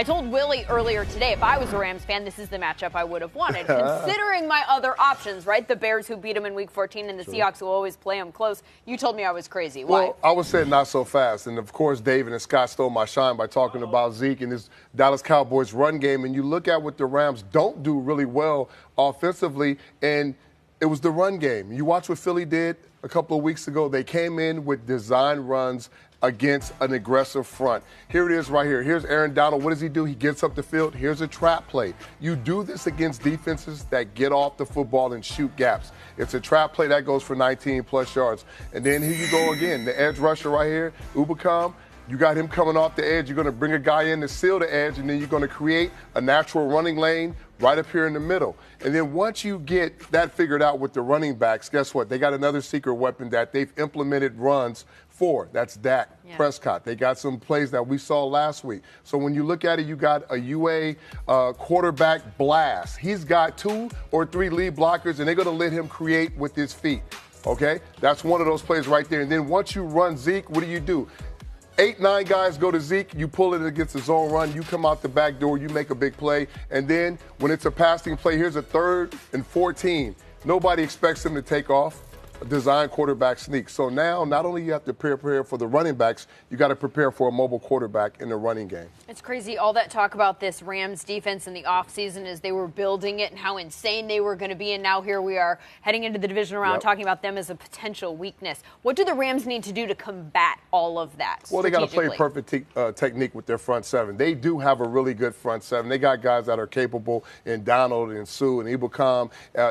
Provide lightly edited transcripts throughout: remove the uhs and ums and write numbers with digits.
I told Willie earlier today, if I was a Rams fan, this is the matchup I would have wanted. Considering my other options, right? The Bears who beat them in Week 14 and the Seahawks who always play them close. You told me I was crazy. Why? Well, I was saying not so fast. And, of course, David and Scott stole my shine by talking about Zeke and this Dallas Cowboys run game. And you look at what the Rams don't do really well offensively, and it was the run game. You watch what Philly did a couple of weeks ago. They came in with design runs against an aggressive front. Here it is right here. Here's Aaron Donald. What does he do? He gets up the field. Here's a trap play. You do this against defenses that get off the football and shoot gaps. It's a trap play that goes for 19-plus yards. And then here you go again. The edge rusher right here, Ubicom. You got him coming off the edge. You're going to bring a guy in to seal the edge, and then you're going to create a natural running lane right up here in the middle. And then once you get that figured out with the running backs, guess what? They got another secret weapon that they've implemented runs for. That's Dak Prescott. They got some plays that we saw last week. So when you look at it, you got a UA quarterback blast. He's got 2 or 3 lead blockers, and they're going to let him create with his feet. Okay? That's one of those plays right there. And then once you run Zeke, what do? 8, 9 guys go to Zeke, you pull it against a zone run, you come out the back door, you make a big play, and then when it's a passing play, here's a 3rd and 14. Nobody expects him to take off. A design quarterback sneak. So now, not only you have to prepare for the running backs, you got to prepare for a mobile quarterback in the running game. It's crazy, all that talk about this Rams defense in the offseason as they were building it and how insane they were going to be, and now here we are heading into the division round talking about them as a potential weakness. What do the Rams need to do to combat all of that? Well, they got to play perfect technique with their front seven. They do have a really good front seven. They got guys that are capable in Donald and Sue and Ibukam.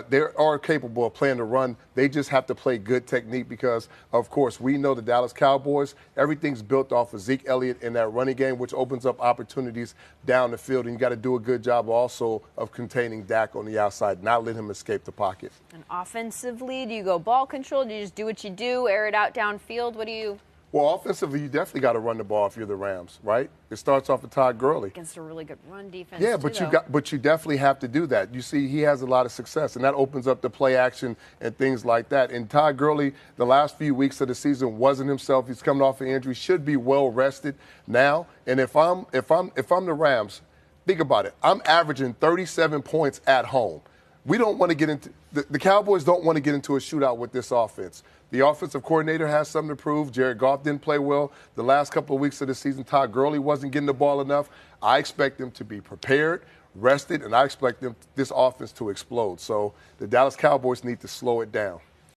They are capable of playing the run. They just have to play good technique because, of course, we know the Dallas Cowboys, everything's built off of Zeke Elliott in that running game, which opens up opportunities down the field. And you got to do a good job also of containing Dak on the outside, not let him escape the pocket. And offensively, do you go ball control? Do you just do what you do, air it out downfield? What do you... Well, offensively, you definitely got to run the ball if you're the Rams, right? It starts off with Todd Gurley. Against a really good run defense, yeah, but you definitely have to do that. You see, he has a lot of success, and that opens up the play action and things like that. And Todd Gurley, the last few weeks of the season, wasn't himself. He's coming off an injury, should be well rested now. And if I'm the Rams, think about it. I'm averaging 37 points at home. We don't want to get into the Cowboys don't want to get into a shootout with this offense. The offensive coordinator has something to prove. Jared Goff didn't play well the last couple of weeks of the season. Todd Gurley wasn't getting the ball enough. I expect them to be prepared, rested, and I expect this offense to explode. So the Dallas Cowboys need to slow it down.